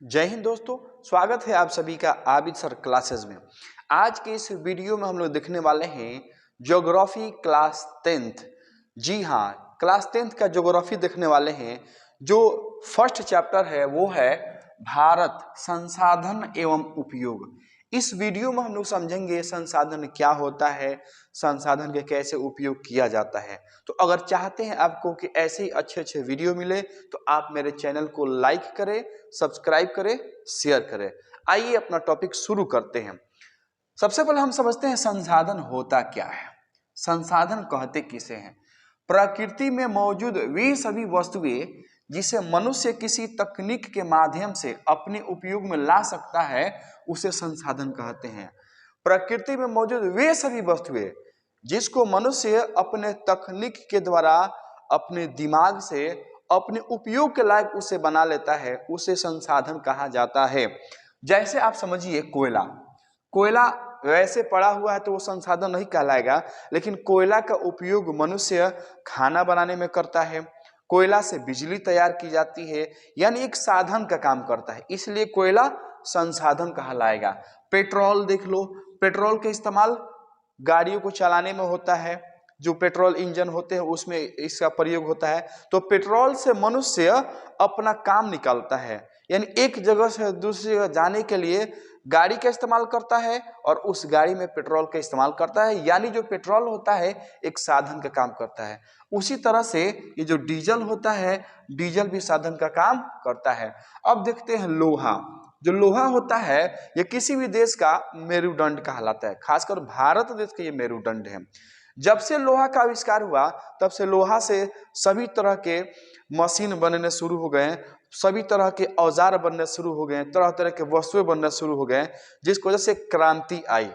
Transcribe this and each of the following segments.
जय हिंद दोस्तों, स्वागत है आप सभी का आबिद सर क्लासेस में। आज के इस वीडियो में हम लोग देखने वाले हैं ज्योग्राफी क्लास 10th। जी हाँ, क्लास 10th का ज्योग्राफी देखने वाले हैं। जो फर्स्ट चैप्टर है वो है भारत संसाधन एवं उपयोग। इस वीडियो में हम लोग समझेंगे संसाधन क्या होता है, संसाधन के कैसे उपयोग किया जाता है। तो अगर चाहते हैं आपको कि ऐसे ही अच्छे वीडियो मिले तो आप मेरे चैनल को लाइक करें, सब्सक्राइब करें, शेयर करें। आइए अपना टॉपिक शुरू करते हैं। सबसे पहले हम समझते हैं संसाधन होता क्या है। संसाधन कहते किसे हैं? प्रकृति में मौजूद वे सभी वस्तुएं जिसे मनुष्य किसी तकनीक के माध्यम से अपने उपयोग में ला सकता है उसे संसाधन कहते हैं। प्रकृति में मौजूद वे सभी वस्तुएं जिसको मनुष्य अपने तकनीक के द्वारा अपने दिमाग से अपने उपयोग के लायक उसे बना लेता है उसे संसाधन कहा जाता है। जैसे आप समझिए कोयला, कोयला वैसे पड़ा हुआ है तो वो संसाधन नहीं कहलाएगा, लेकिन कोयला का उपयोग मनुष्य खाना बनाने में करता है। कोयला से बिजली तैयार की जाती है, यानी एक साधन का काम करता है, इसलिए कोयला संसाधन कहलाएगा। पेट्रोल देख लो, पेट्रोल का इस्तेमाल गाड़ियों को चलाने में होता है, जो पेट्रोल इंजन होते हैं उसमें इसका प्रयोग होता है। तो पेट्रोल से मनुष्य अपना काम निकालता है, यानी एक जगह से दूसरी जगह जाने के लिए गाड़ी का इस्तेमाल करता है और उस गाड़ी में पेट्रोल का इस्तेमाल करता है, यानी जो पेट्रोल होता है एक साधन का काम करता है। उसी तरह से ये जो डीजल होता है, डीजल भी साधन का काम करता है। अब देखते हैं लोहा। जो लोहा होता है ये किसी भी देश का मेरुदंड कहलाता है, खासकर भारत देश का ये मेरुदंड है। जब से लोहा का आविष्कार हुआ तब से लोहा से सभी तरह के मशीन बनने शुरू हो गए, सभी तरह के औजार बनने शुरू हो गए, तरह तरह के वस्तुएं बनने शुरू हो गए, जिसकी वजह से क्रांति आई।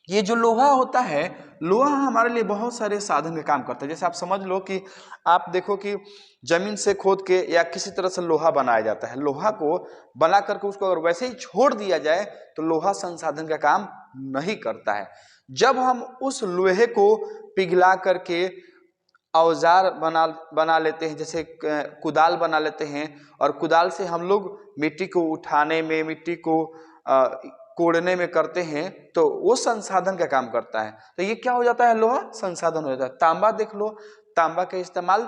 ये जो लोहा होता है, लोहा हमारे लिए बहुत सारे साधन का काम करता है। जैसे आप समझ लो कि आप देखो कि जमीन से खोद के या किसी तरह से लोहा बनाया जाता है। लोहा को बना करके उसको अगर वैसे ही छोड़ दिया जाए तो लोहा संसाधन का काम नहीं करता है। जब हम उस लोहे को पिघला करके औजार बना लेते हैं, जैसे कुदाल बना लेते हैं, और कुदाल से हम लोग मिट्टी को उठाने में, मिट्टी को कोड़ने में करते हैं, तो वो संसाधन का काम करता है। तो ये क्या हो जाता है? लोहा संसाधन हो जाता है। तांबा देख लो, तांबा का इस्तेमाल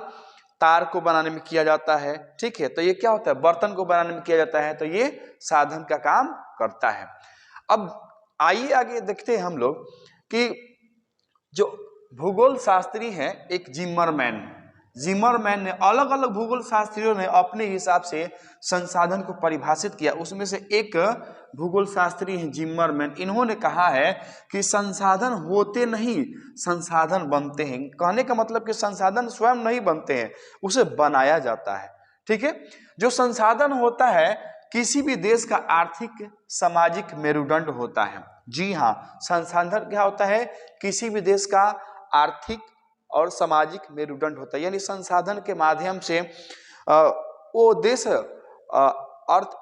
तार को बनाने में किया जाता है, ठीक है। तो ये क्या होता है? बर्तन को बनाने में किया जाता है, तो ये साधन का काम करता है। अब आइए आगे देखते हैं हम लोग कि जो भूगोल शास्त्री हैं, एक जिमरमैन ने, अलग अलग भूगोल शास्त्रियों ने अपने हिसाब से संसाधन को परिभाषित किया। उसमें से एक भूगोल शास्त्री हैं जिमरमैन। इन्होंने कहा है कि संसाधन होते नहीं, संसाधन बनते हैं। कहने का मतलब कि संसाधन स्वयं नहीं बनते हैं, उसे बनाया जाता है, ठीक है। जो संसाधन होता है किसी भी देश का आर्थिक सामाजिक मेरुदंड होता है। जी हाँ, संसाधन क्या होता है? किसी भी देश का आर्थिक और सामाजिक मेरुदंड होता है, यानी संसाधन के माध्यम से वो देश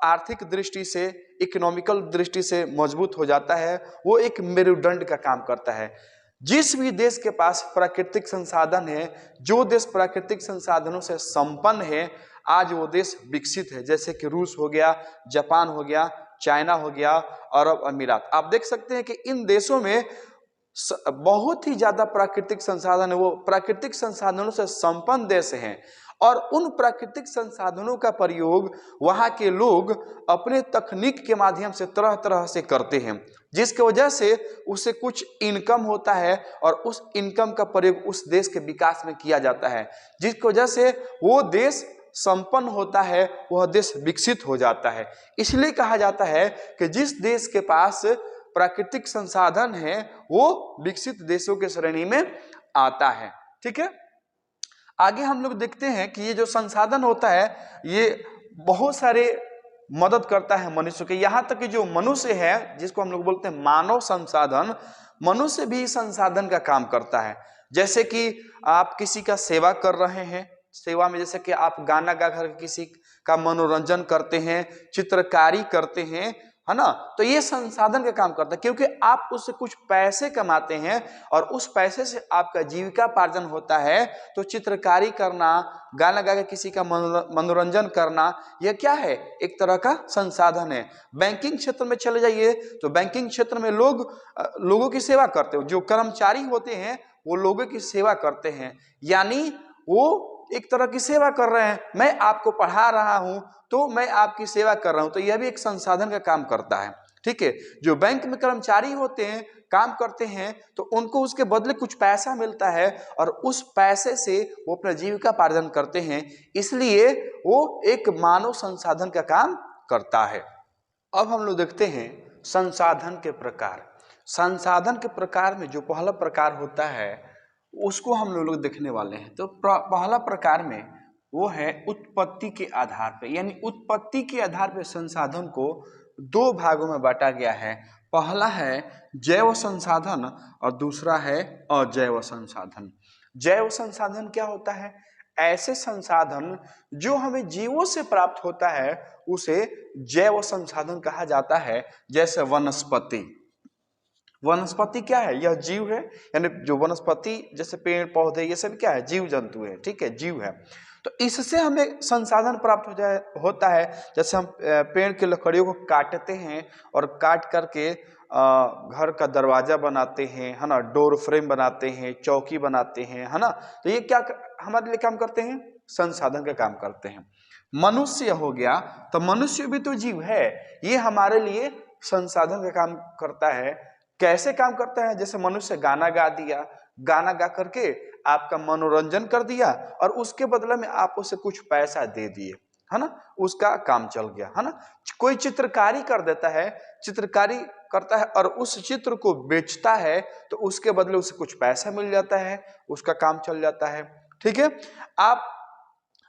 आर्थिक दृष्टि से, इकोनॉमिकल दृष्टि से मजबूत हो जाता है। वो एक मेरुदंड का काम करता है। जिस भी देश के पास प्राकृतिक संसाधन है, जो देश प्राकृतिक संसाधनों से संपन्न है, आज वो देश विकसित है। जैसे कि रूस हो गया, जापान हो गया, चाइना हो गया, अरब अमीरात। आप देख सकते हैं कि इन देशों में बहुत ही ज्यादा प्राकृतिक संसाधन है, वो प्राकृतिक संसाधनों से संपन्न देश हैं, और उन प्राकृतिक संसाधनों का प्रयोग वहां के लोग अपने तकनीक के माध्यम से तरह तरह से करते हैं, जिसकी वजह से उसे कुछ इनकम होता है और उस इनकम का प्रयोग उस देश के विकास में किया जाता है, जिसकी वजह से वो देश संपन्न होता है, वह देश विकसित हो जाता है। इसलिए कहा जाता है कि जिस देश के पास प्राकृतिक संसाधन है वो विकसित देशों के श्रेणी में आता है, ठीक है। आगे हम लोग देखते हैं कि ये जो संसाधन होता है ये बहुत सारे मदद करता है मनुष्य के। यहाँ तक कि जो मनुष्य है, जिसको हम लोग बोलते हैं मानव संसाधन, मनुष्य भी संसाधन का काम करता है। जैसे कि आप किसी का सेवा कर रहे हैं, सेवा में जैसे कि आप गाना गा कर किसी का मनोरंजन करते हैं, चित्रकारी करते हैं, है ना। तो ये संसाधन का काम करता है, क्योंकि आप उससे कुछ पैसे कमाते हैं और उस पैसे से आपका जीविकापार्जन होता है। तो चित्रकारी करना, गाना गा के किसी का मनोरंजन करना, यह क्या है, एक तरह का संसाधन है। बैंकिंग क्षेत्र में चले जाइए तो बैंकिंग क्षेत्र में लोगों की सेवा करते हो, जो कर्मचारी होते हैं वो लोगों की सेवा करते हैं, यानी वो एक तरह की सेवा कर रहे हैं। मैं आपको पढ़ा रहा हूं तो मैं आपकी सेवा कर रहा हूं, तो यह भी एक संसाधन का काम करता है। ठीक है, जो बैंक में कर्मचारी होते हैं, काम करते हैं, तो उनको उसके बदले कुछ पैसा मिलता है और उस पैसे से वो अपना जीविकापार्जन करते हैं, इसलिए वो एक मानव संसाधन का काम करता है। अब हम लोग देखते हैं संसाधन के प्रकार। संसाधन के प्रकार में जो पहला प्रकार होता है उसको हम लोग देखने वाले हैं। तो पहला प्रकार में वो है उत्पत्ति के आधार पर, यानी उत्पत्ति के आधार पर संसाधन को दो भागों में बांटा गया है। पहला है जैव संसाधन और दूसरा है अजैव संसाधन। जैव संसाधन क्या होता है, ऐसे संसाधन जो हमें जीवों से प्राप्त होता है उसे जैव संसाधन कहा जाता है। जैसे वनस्पति, वनस्पति क्या है, यह जीव है, यानी जो वनस्पति जैसे पेड़ पौधे ये सब क्या है, जीव जंतु है। ठीक है, जीव है, तो इससे हमें संसाधन प्राप्त होता है। जैसे हम पेड़ की लकड़ियों को काटते हैं और काट करके घर का दरवाजा बनाते हैं, है ना, डोर फ्रेम बनाते हैं, चौकी बनाते हैं, है ना। तो ये क्या हमारे लिए काम करते हैं, संसाधन का काम करते हैं। मनुष्य हो गया, तो मनुष्य भी तो जीव है, ये हमारे लिए संसाधन का काम करता है। कैसे काम करता है, जैसे मनुष्य गाना गा दिया, गाना गा करके आपका मनोरंजन कर दिया और उसके बदले में आप उसे कुछ पैसा दे दिए, है ना, उसका काम चल गया, है ना। कोई चित्रकारी कर देता है, चित्रकारी करता है और उस चित्र को बेचता है, तो उसके बदले उसे कुछ पैसा मिल जाता है, उसका काम चल जाता है। ठीक है, आप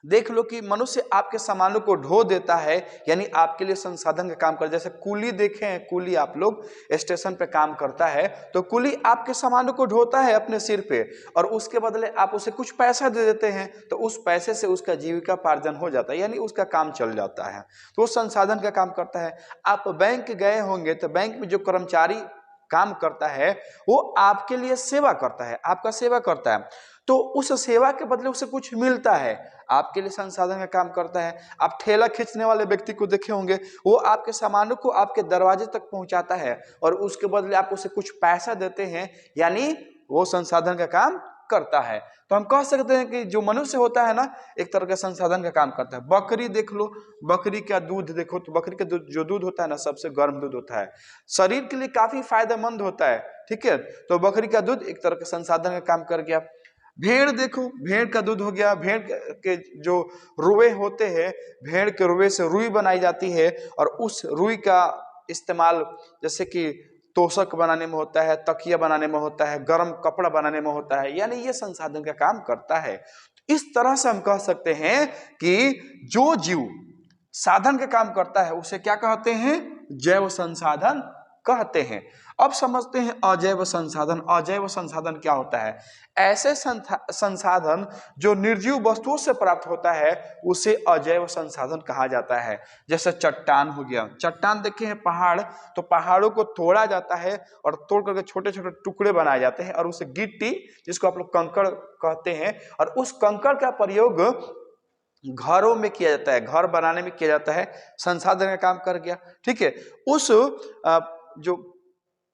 देख लो कि मनुष्य आपके सामानों को ढो देता है, यानी आपके लिए संसाधन का काम कर। जैसे कुली देखे हैं, कुली आप लोग स्टेशन पे काम करता है, तो कुली आपके सामानों को ढोता है अपने सिर पे और उसके बदले आप उसे कुछ पैसा दे देते हैं, तो उस पैसे से उसका जीविकापार्जन हो जाता है, यानी उसका काम चल जाता है। तो वो संसाधन का काम करता है। आप बैंक गए होंगे तो बैंक में जो कर्मचारी काम करता है वो आपके लिए सेवा करता है, आपका सेवा करता है, तो उस सेवा के बदले उसे कुछ मिलता है, आपके लिए संसाधन का काम करता है। आप ठेला खींचने वाले व्यक्ति को देखे होंगे, वो आपके सामानों को आपके दरवाजे तक पहुंचाता है और उसके बदले आप उसे कुछ पैसा देते हैं, यानी वो संसाधन का काम करता है। तो हम कह सकते हैं कि जो मनुष्य होता है ना, एक तरह का संसाधन का काम करता है। बकरी देख लो, बकरी का दूध देखो, तो बकरी का जो दूध होता है ना, सबसे गर्म दूध होता है, शरीर के लिए काफी फायदेमंद होता है। ठीक है, तो बकरी का दूध एक तरह का संसाधन का काम कर गया। भेड़ देखो, भेड़ का दूध हो गया, भेड़ के जो रुए होते हैं, भेड़ के रुए से रुई बनाई जाती है और उस रुई का इस्तेमाल जैसे कि तोशक बनाने में होता है, तकिया बनाने में होता है, गर्म कपड़ा बनाने में होता है, यानी ये संसाधन का काम करता है। इस तरह से हम कह सकते हैं कि जो जीव साधन का काम करता है उसे क्या कहते हैं, जैव संसाधन कहते हैं। अब समझते हैं अजैव संसाधन। अजैव संसाधन क्या होता है, ऐसे संसाधन जो निर्जीव वस्तुओं से प्राप्त होता है उसे अजैव संसाधन कहा जाता है। जैसे चट्टान हो गया, चट्टान देखे हैं पहाड़, तो पहाड़ों को तोड़ा जाता है और तोड़ करके छोटे छोटे टुकड़े बनाए जाते हैं और उसे गिट्टी, जिसको आप लोग कंकड़ कहते हैं, और उस कंकड़ का प्रयोग घरों में किया जाता है, घर बनाने में किया जाता है, संसाधन का काम कर गया। ठीक है, उस जो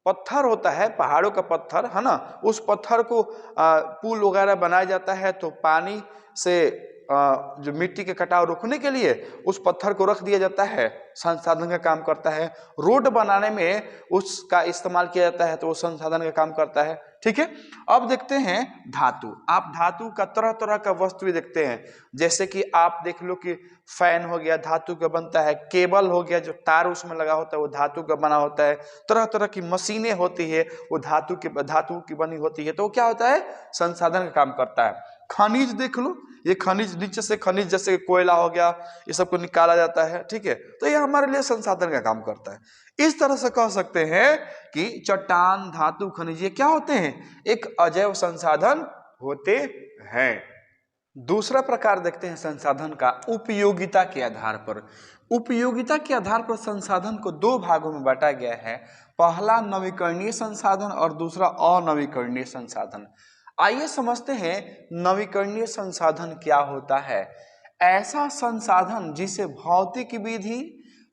पत्थर होता है, पहाड़ों का पत्थर है ना, उस पत्थर को पुल वगैरह बनाया जाता है, तो पानी से जो मिट्टी के कटाव रोकने के लिए उस पत्थर को रख दिया जाता है, संसाधन का काम करता है। रोड बनाने में उसका इस्तेमाल किया जाता है, तो वो संसाधन का काम करता है। ठीक है, अब देखते हैं धातु। आप धातु का तरह तरह का वस्तु भी देखते हैं, जैसे कि आप देख लो कि फैन हो गया, धातु का बनता है, केबल हो गया, जो तार उसमें लगा होता है वो धातु का बना होता है, तरह तरह की मशीनें होती है वो धातु की बनी होती है, तो वो क्या होता है, संसाधन का काम करता है। खनिज देख लो, ये खनिज, नीचे से खनिज जैसे कोयला हो गया, ये सब को निकाला जाता है। ठीक है, तो ये हमारे लिए संसाधन का काम करता है। इस तरह से कह सकते हैं कि चट्टान, धातु, खनिज ये क्या होते हैं, एक अजैव संसाधन होते हैं। दूसरा प्रकार देखते हैं संसाधन का उपयोगिता के आधार पर। उपयोगिता के आधार पर संसाधन को दो भागों में बांटा गया है। पहला नवीकरणीय संसाधन और दूसरा अनवीकरणीय संसाधन। आइए समझते हैं नवीकरणीय संसाधन क्या होता है। ऐसा संसाधन जिसे भौतिक विधि,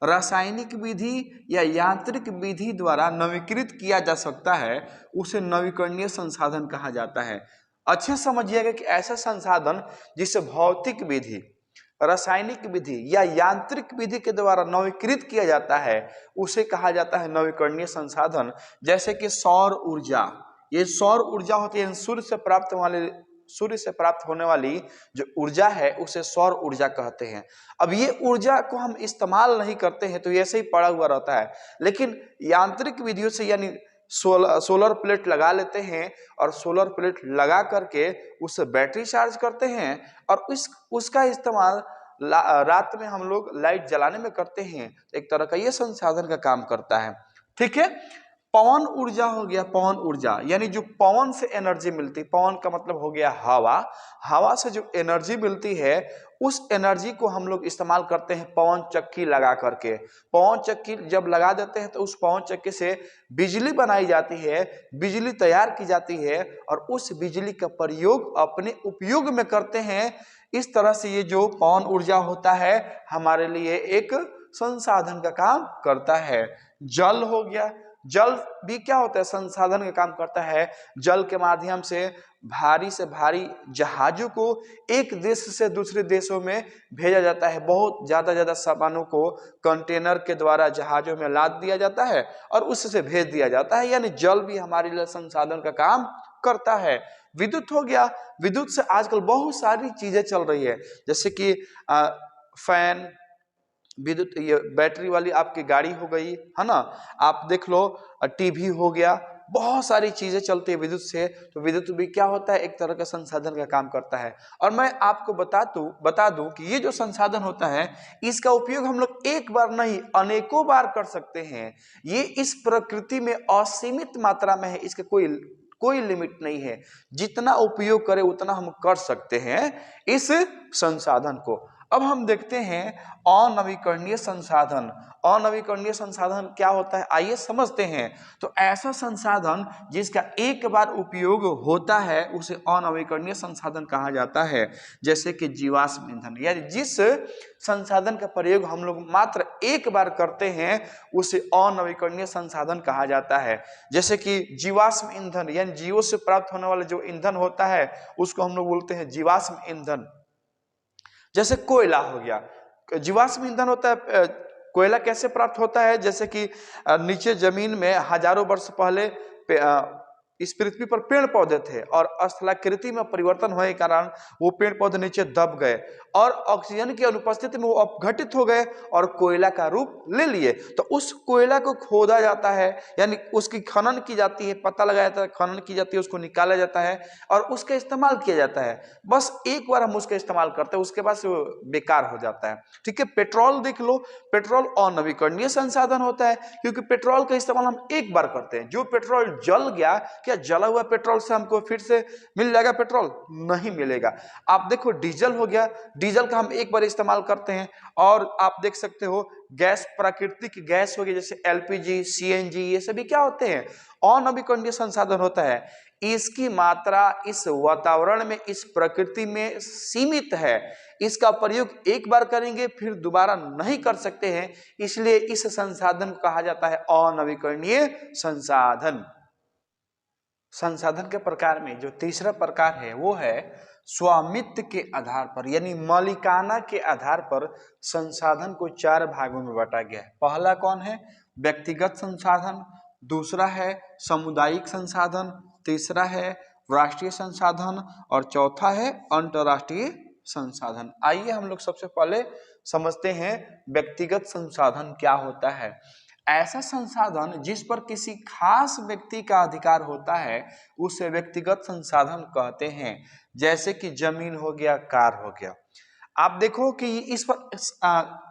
रासायनिक विधि या यांत्रिक विधि द्वारा नवीकृत किया जा सकता है, उसे नवीकरणीय संसाधन कहा जाता है। अच्छे समझिएगा कि ऐसा संसाधन जिसे भौतिक विधि, रासायनिक विधि या यांत्रिक विधि के द्वारा नवीकृत किया जाता है, उसे कहा जाता है नवीकरणीय संसाधन। जैसे कि सौर ऊर्जा, ये सौर ऊर्जा होती है, सूर्य से प्राप्त होने वाली जो ऊर्जा है उसे सौर ऊर्जा कहते हैं। अब ये ऊर्जा को हम इस्तेमाल नहीं करते हैं तो ऐसे ही पड़ा हुआ रहता है, लेकिन यांत्रिक विधियों से यानी सोलर प्लेट लगा लेते हैं और सोलर प्लेट लगा करके उससे बैटरी चार्ज करते हैं और उसका इस्तेमाल रात में हम लोग लाइट जलाने में करते हैं। एक तरह का ये संसाधन का काम करता है। ठीक है। पवन ऊर्जा हो गया, पवन ऊर्जा यानी जो पवन से एनर्जी मिलती, पवन का मतलब हो गया हवा, हवा से जो एनर्जी मिलती है उस एनर्जी को हम लोग इस्तेमाल करते हैं पवन चक्की लगा करके। पवन चक्की जब लगा देते हैं तो उस पवन चक्की से बिजली बनाई जाती है, बिजली तैयार की जाती है और उस बिजली का प्रयोग अपने उपयोग में करते हैं। इस तरह से ये जो पवन ऊर्जा होता है हमारे लिए एक संसाधन का काम करता है। जल हो गया, जल भी क्या होता है, संसाधन का काम करता है। जल के माध्यम से भारी जहाजों को एक देश से दूसरे देशों में भेजा जाता है। बहुत ज्यादा सामानों को कंटेनर के द्वारा जहाजों में लाद दिया जाता है और उससे भेज दिया जाता है, यानी जल भी हमारे लिए संसाधन का काम करता है। विद्युत हो गया, विद्युत से आजकल बहुत सारी चीजें चल रही है, जैसे कि फैन, विद्युत, ये बैटरी वाली आपकी गाड़ी हो गई है ना, आप देख लो, टीवी हो गया, बहुत सारी चीजें चलती है विद्युत से। तो विद्युत भी क्या होता है, एक तरह का संसाधन का काम करता है। और मैं आपको बता दूं कि ये जो संसाधन होता है इसका उपयोग हम लोग एक बार नहीं अनेकों बार कर सकते हैं। ये इस प्रकृति में असीमित मात्रा में है, इसका कोई लिमिट नहीं है। जितना उपयोग करें उतना हम कर सकते हैं इस संसाधन को। अब हम देखते हैं अनवीकरणीय संसाधन। अनवीकरणीय संसाधन क्या होता है, आइए समझते हैं। तो ऐसा संसाधन जिसका एक बार उपयोग होता है उसे अनवीकरणीय संसाधन कहा जाता है। जैसे कि जीवाश्म ईंधन, यानी जिस संसाधन का प्रयोग हम लोग मात्र एक बार करते हैं उसे अनवीकरणीय संसाधन कहा जाता है। जैसे कि जीवाश्म ईंधन यानी जीवों से प्राप्त होने वाला जो ईंधन होता है उसको हम लोग बोलते हैं जीवाश्म ईंधन। जैसे कोयला हो गया, जीवाश्म ईंधन होता है। कोयला कैसे प्राप्त होता है, जैसे कि नीचे जमीन में हजारों वर्ष पहले इस पृथ्वी पर पेड़ पौधे थे और स्थलाकृति में परिवर्तन होने के कारण वो पेड़ पौधे नीचे दब गए और ऑक्सीजन की अनुपस्थिति में वो अपघटित हो गए और कोयला का रूप ले लिए। तो उस कोयला को खोदा जाता है, यानी उसकी खनन की जाती है, पता लगाया जाता है, खनन की जाती है, उसको निकाला जाता है और उसका इस्तेमाल किया जाता है। बस एक बार हम उसका इस्तेमाल करते हैं, उसके बाद से वो बेकार हो जाता है। ठीक है। पेट्रोल देख लो, पेट्रोल अनवीकरणीय संसाधन होता है क्योंकि पेट्रोल का इस्तेमाल हम एक बार करते हैं। जो पेट्रोल जल गया, क्या जला हुआ पेट्रोल से हमको फिर से मिल जाएगा पेट्रोल? नहीं मिलेगा। आप देखो डीजल हो गया, डीजल का हम एक बार इस्तेमाल करते हैं। और आप देख सकते हो गैस, प्राकृतिक गैस हो गई जैसे एलपीजी, सीएनजी, ये सभी क्या होते हैं, अनवीकरणीय संसाधन होता है। इसकी मात्रा इस वातावरण में, इस प्रकृति में सीमित है। इसका प्रयोग एक बार करेंगे फिर दोबारा नहीं कर सकते हैं, इसलिए इस संसाधन को कहा जाता है अनवीकरणीय संसाधन। संसाधन के प्रकार में जो तीसरा प्रकार है वो है स्वामित्व के आधार पर, यानी मालिकाना के आधार पर संसाधन को चार भागों में बांटा गया है। पहला कौन है, व्यक्तिगत संसाधन, दूसरा है सामुदायिक संसाधन, तीसरा है राष्ट्रीय संसाधन और चौथा है अंतरराष्ट्रीय संसाधन। आइए हम लोग सबसे पहले समझते हैं व्यक्तिगत संसाधन क्या होता है। ऐसा संसाधन जिस पर किसी खास व्यक्ति का अधिकार होता है उसे व्यक्तिगत संसाधन कहते हैं। जैसे कि जमीन हो गया, कार हो गया। आप देखो कि इस पर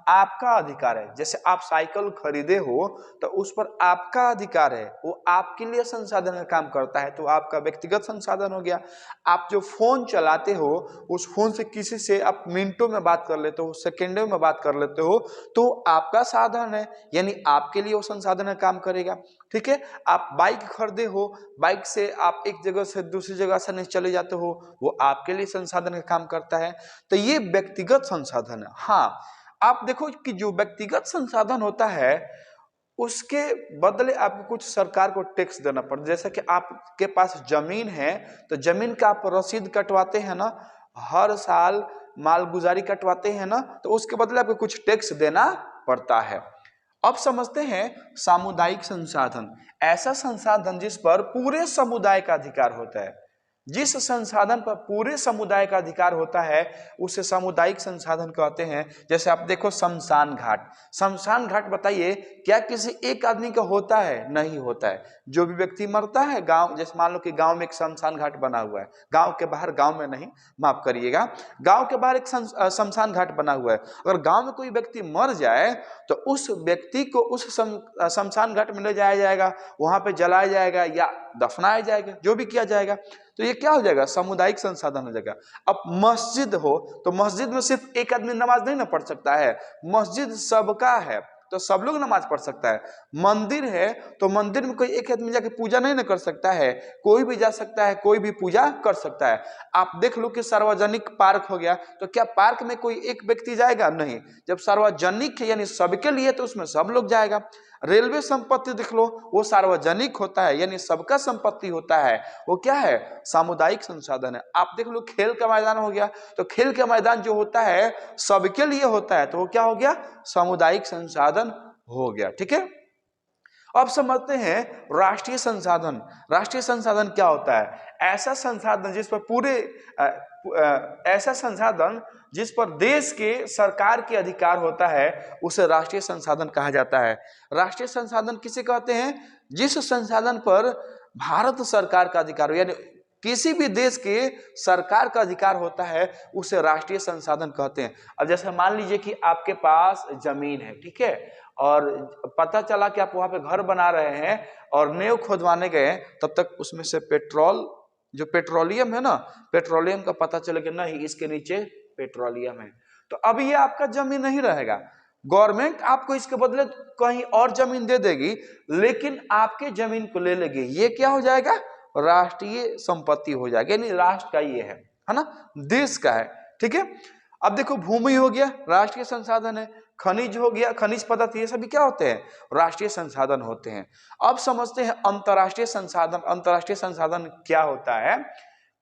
आपका अधिकार है। जैसे आप साइकिल खरीदे हो तो उस पर आपका अधिकार है, वो आपके लिए संसाधन का काम करता है, तो आपका व्यक्तिगत संसाधन हो गया। आप जो फोन चलाते हो, उस फोन से किसी से आप मिनटों में बात कर लेते हो, सेकेंडों में बात कर लेते हो, तो आपका साधन है, यानी आपके लिए वो संसाधन का काम करेगा। ठीक है, आप बाइक खरीदे हो, बाइक से आप एक जगह से दूसरी जगह से नहीं चले जाते हो, वो आपके लिए संसाधन का काम करता है। तो ये व्यक्तिगत संसाधन है। हाँ, आप देखो कि जो व्यक्तिगत संसाधन होता है उसके बदले आपको कुछ सरकार को टैक्स देना पड़ता है। जैसे कि आपके पास जमीन है तो जमीन का आप रसीद कटवाते हैं ना, हर साल मालगुजारी कटवाते हैं ना, तो उसके बदले आपको कुछ टैक्स देना पड़ता है। अब समझते हैं सामुदायिक संसाधन, ऐसा संसाधन जिस पर पूरे समुदाय का अधिकार होता है। जिस संसाधन पर पूरे समुदाय का अधिकार होता है उसे सामुदायिक संसाधन कहते हैं। जैसे आप देखो शमशान घाट, शमशान घाट बताइए क्या किसी एक आदमी का होता है? नहीं होता है। जो भी व्यक्ति मरता है, गांव, जैसे मान लो कि गांव में एक शमशान घाट बना हुआ है, गांव के बाहर, गांव में नहीं, माफ करिएगा, गांव के बाहर एक शमशान घाट बना हुआ है। अगर गांव में कोई व्यक्ति मर जाए तो उस व्यक्ति को उस शमशान घाट में ले जाया जाएगा, वहां पे जलाया जाएगा या दफनाया जाएगा, जो भी किया जाएगा। तो ये क्या हो जाएगा? सामुदायिक संसाधन हो जाएगा। अब मस्जिद हो तो मस्जिद में सिर्फ एक आदमी नमाज नहीं ना पढ़ सकता है, मस्जिद सबका है तो सब लोग नमाज पढ़ सकता है। मंदिर है तो मंदिर में कोई एक आदमी जाके पूजा नहीं ना कर सकता है, कोई भी जा सकता है, कोई भी पूजा कर सकता है। आप देख लो कि सार्वजनिक पार्क हो गया, तो क्या पार्क में कोई एक व्यक्ति जाएगा? नहीं। जब सार्वजनिक है यानी सबके लिए, तो उसमें सब लोग जाएगा। रेलवे संपत्ति देख लो, वो सार्वजनिक होता है यानी सबका संपत्ति होता है, वो क्या है? सामुदायिक संसाधन है। आप देख लो खेल का मैदान हो गया, तो खेल का मैदान जो होता है सबके लिए होता है, तो वो क्या हो गया? सामुदायिक संसाधन हो गया। ठीक है, अब समझते हैं राष्ट्रीय संसाधन। राष्ट्रीय संसाधन क्या होता है? ऐसा संसाधन जिस पर ऐसा संसाधन जिस पर देश के सरकार के अधिकार होता है उसे राष्ट्रीय संसाधन कहा जाता है। राष्ट्रीय संसाधन किसे कहते हैं? जिस संसाधन पर भारत सरकार का अधिकार हो, यानी किसी भी देश के सरकार का अधिकार होता है, उसे राष्ट्रीय संसाधन कहते हैं। अब जैसे मान लीजिए कि आपके पास जमीन है, ठीक है, और पता चला कि आप वहां पे घर बना रहे हैं और नींव खोदवाने गए, तब तक उसमें से पेट्रोल, जो पेट्रोलियम है ना, पेट्रोलियम का पता चला कि नहीं इसके नीचे पेट्रोलियम है, तो अब ये आपका जमीन नहीं रहेगा। गवर्नमेंट आपको इसके बदले कहीं और जमीन दे देगी, लेकिन आपके जमीन को ले लेगी। ये क्या हो जाएगा? राष्ट्रीय संपत्ति हो जाएगी, यानी राष्ट्र का ये है ना, देश का है। ठीक है, अब देखो भूमि हो गया, राष्ट्रीय संसाधन है। खनिज हो गया, खनिज पदार्थ, ये सभी क्या होते हैं? राष्ट्रीय संसाधन होते हैं। अब समझते हैं अंतर्राष्ट्रीय संसाधन। अंतर्राष्ट्रीय संसाधन क्या होता है?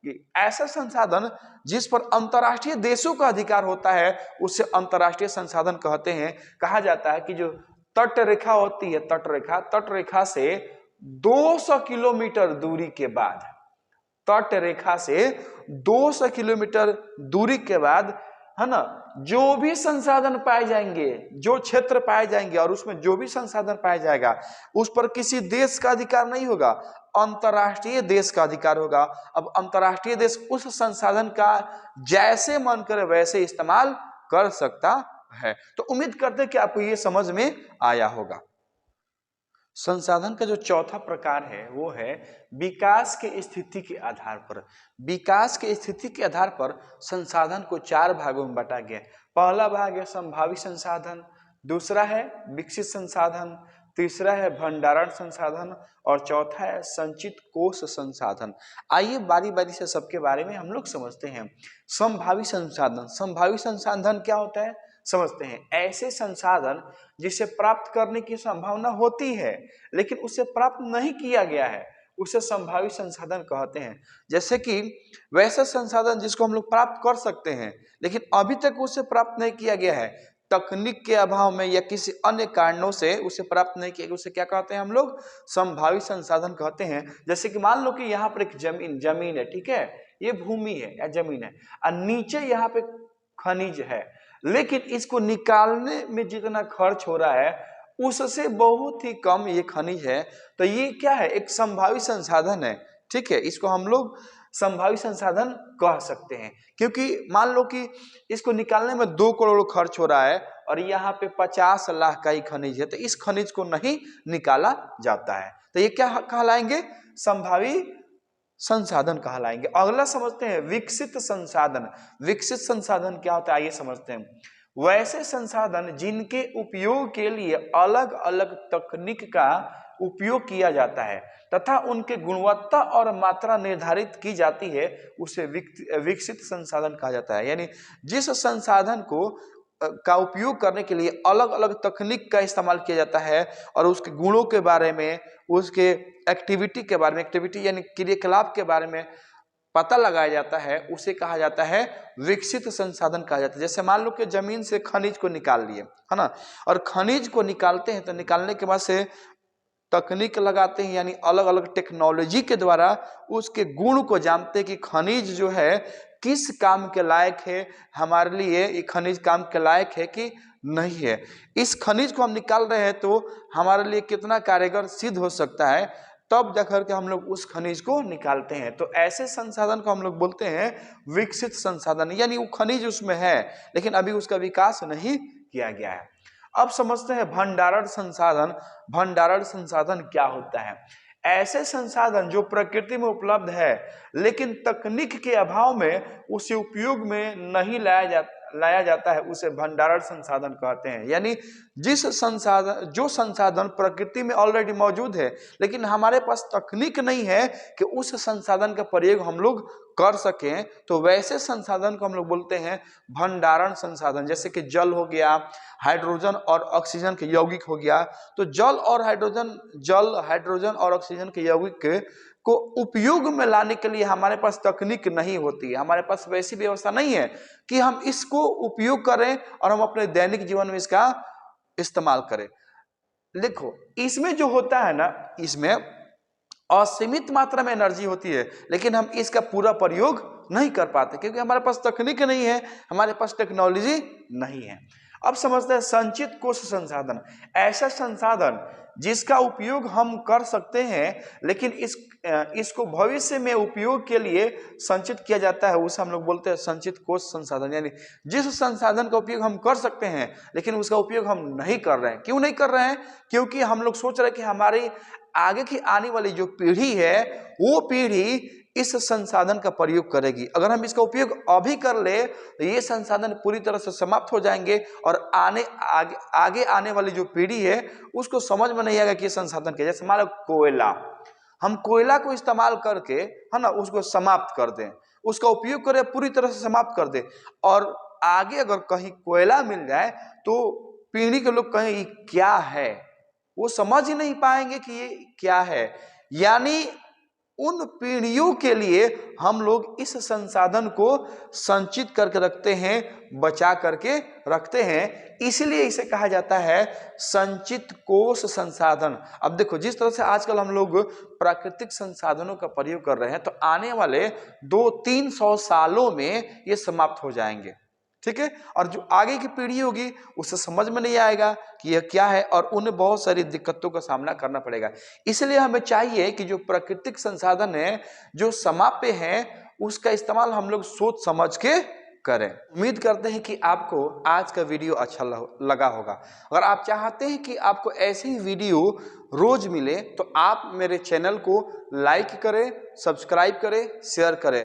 कि ऐसा संसाधन जिस पर अंतर्राष्ट्रीय देशों का अधिकार होता है उसे अंतर्राष्ट्रीय संसाधन कहते हैं। कहा जाता है कि जो तट रेखा होती है, तट रेखा से 200 किलोमीटर दूरी के बाद, तट रेखा से 200 किलोमीटर दूरी के बाद, है ना, जो भी संसाधन पाए जाएंगे, जो क्षेत्र पाए जाएंगे और उसमें जो भी संसाधन पाया जाएगा, उस पर किसी देश का अधिकार नहीं होगा, अंतर्राष्ट्रीय देश का अधिकार होगा। अब अंतर्राष्ट्रीय देश उस संसाधन का जैसे मन करे वैसे इस्तेमाल कर सकता है। तो उम्मीद करते हैं कि आपको ये समझ में आया होगा। संसाधन का जो चौथा प्रकार है वो है विकास के स्थिति के आधार पर। विकास के स्थिति के आधार पर संसाधन को 4 भागों में बांटा गया। पहला भाग है संभावित संसाधन, दूसरा है विकसित संसाधन, तीसरा है भंडारण संसाधन और चौथा है संचित कोष संसाधन। आइए बारी बारी से सबके बारे में हम लोग समझते हैं। संभावित संसाधन, संभावित संसाधन क्या होता है समझते हैं। ऐसे संसाधन जिसे प्राप्त करने की संभावना होती है लेकिन उसे प्राप्त नहीं किया गया है, उसे संभावित संसाधन कहते हैं। जैसे कि वैसा संसाधन जिसको हम लोग प्राप्त कर सकते हैं लेकिन अभी तक उसे प्राप्त नहीं किया गया है, तकनीक के अभाव में या किसी अन्य कारणों से उसे प्राप्त नहीं किया गया, उसे क्या कहते हैं हम लोग? संभावित संसाधन कहते हैं। जैसे कि मान लो कि यहाँ पर एक जमीन है, ठीक है, ये भूमि है या जमीन है और नीचे यहाँ पे खनिज है, लेकिन इसको निकालने में जितना खर्च हो रहा है उससे बहुत ही कम ये खनिज है, तो ये क्या है? एक संभावित संसाधन है। ठीक है, इसको हम लोग संभावित संसाधन कह सकते हैं, क्योंकि मान लो कि इसको निकालने में 2 करोड़ खर्च हो रहा है और यहाँ पे 50 लाख का ही खनिज है, तो इस खनिज को नहीं निकाला जाता है। तो ये क्या कहलाएंगे? संभावी संसाधन कहलाएंगे। अगला समझते हैं विकसित संसाधन। विकसित संसाधन क्या होता है आइए समझते हैं। वैसे संसाधन जिनके उपयोग के लिए अलग अलग तकनीक का उपयोग किया जाता है तथा उनके गुणवत्ता और मात्रा निर्धारित की जाती है, उसे विकसित संसाधन कहा जाता है। यानी जिस संसाधन को का उपयोग करने के लिए अलग अलग तकनीक का इस्तेमाल किया जाता है और उसके गुणों के बारे में, उसके एक्टिविटी के बारे में, एक्टिविटी यानी क्रियाकलाप के बारे में पता लगाया जाता है, उसे कहा जाता है विकसित संसाधन कहा जाता है। जैसे मान लो कि जमीन से खनिज को निकाल लिए, है ना, और खनिज को निकालते हैं तो निकालने के बाद से तकनीक लगाते हैं, यानी अलग अलग टेक्नोलॉजी के द्वारा उसके गुण को जानते हैं कि खनिज जो है किस काम के लायक है, हमारे लिए ये खनिज काम के लायक है कि नहीं है। इस खनिज को हम निकाल रहे हैं तो हमारे लिए कितना कारगर सिद्ध हो सकता है, तब जाकर के हम लोग उस खनिज को निकालते हैं। तो ऐसे संसाधन को हम लोग बोलते हैं विकसित संसाधन, यानी वो खनिज उसमें है लेकिन अभी उसका विकास नहीं किया गया है। अब समझते हैं भंडारण संसाधन। भंडारण संसाधन क्या होता है? ऐसे संसाधन जो प्रकृति में उपलब्ध है लेकिन तकनीक के अभाव में उसे उपयोग में नहीं लाया जाता है, उसे भंडारण संसाधन कहते हैं। यानी जो संसाधन प्रकृति में ऑलरेडी मौजूद है लेकिन हमारे पास तकनीक नहीं है कि उस संसाधन का प्रयोग हम लोग कर सकें, तो वैसे संसाधन को हम लोग बोलते हैं भंडारण संसाधन। जैसे कि जल हो गया, हाइड्रोजन और ऑक्सीजन के यौगिक हो गया। तो जल हाइड्रोजन और ऑक्सीजन के यौगिक को उपयोग में लाने के लिए हमारे पास तकनीक नहीं होती है, हमारे पास वैसी व्यवस्था नहीं है कि हम इसको उपयोग करें और हम अपने दैनिक जीवन में इसका इस्तेमाल करें। देखो इसमें जो होता है ना, इसमें असीमित मात्रा में एनर्जी होती है लेकिन हम इसका पूरा प्रयोग नहीं कर पाते क्योंकि हमारे पास तकनीक नहीं है, हमारे पास टेक्नोलॉजी नहीं है। अब समझते हैं संचित कोश संसाधन। ऐसा संसाधन जिसका उपयोग हम कर सकते हैं लेकिन इसको भविष्य में उपयोग के लिए संचित किया जाता है, उसे हम लोग बोलते हैं संचित कोश संसाधन। यानी जिस संसाधन का उपयोग हम कर सकते हैं लेकिन उसका उपयोग हम नहीं कर रहे हैं। क्यों नहीं कर रहे हैं? क्योंकि हम लोग सोच रहे हैं कि हमारी आगे की आने वाली जो पीढ़ी है वो पीढ़ी इस संसाधन का प्रयोग करेगी। अगर हम इसका उपयोग अभी कर ले तो ये संसाधन पूरी तरह से समाप्त हो जाएंगे और आगे आने वाली जो पीढ़ी है उसको समझ में नहीं आएगा कि ये संसाधन क्या। जैसे मान लो कोयला, हम कोयला को इस्तेमाल करके, है ना, उसको समाप्त कर दें, उसका उपयोग करें पूरी तरह से समाप्त कर दें और आगे अगर कहीं कोयला मिल जाए तो पीढ़ी के लोग कहें ये क्या है, वो समझ ही नहीं पाएंगे कि ये क्या है। यानी उन पीढ़ियों के लिए हम लोग इस संसाधन को संचित करके रखते हैं, बचा करके रखते हैं, इसलिए इसे कहा जाता है संचित कोश संसाधन। अब देखो जिस तरह से आजकल हम लोग प्राकृतिक संसाधनों का प्रयोग कर रहे हैं तो आने वाले 200-300 सालों में ये समाप्त हो जाएंगे, ठीक है। और जो आगे की पीढ़ी होगी उसे समझ में नहीं आएगा कि यह क्या है और उन्हें बहुत सारी दिक्कतों का सामना करना पड़ेगा। इसलिए हमें चाहिए कि जो प्राकृतिक संसाधन है जो समाप्य हैं उसका इस्तेमाल हम लोग सोच समझ के करें। उम्मीद करते हैं कि आपको आज का वीडियो अच्छा लगा होगा। अगर आप चाहते हैं कि आपको ऐसे ही वीडियो रोज मिले तो आप मेरे चैनल को लाइक करें, सब्सक्राइब करें, शेयर करें।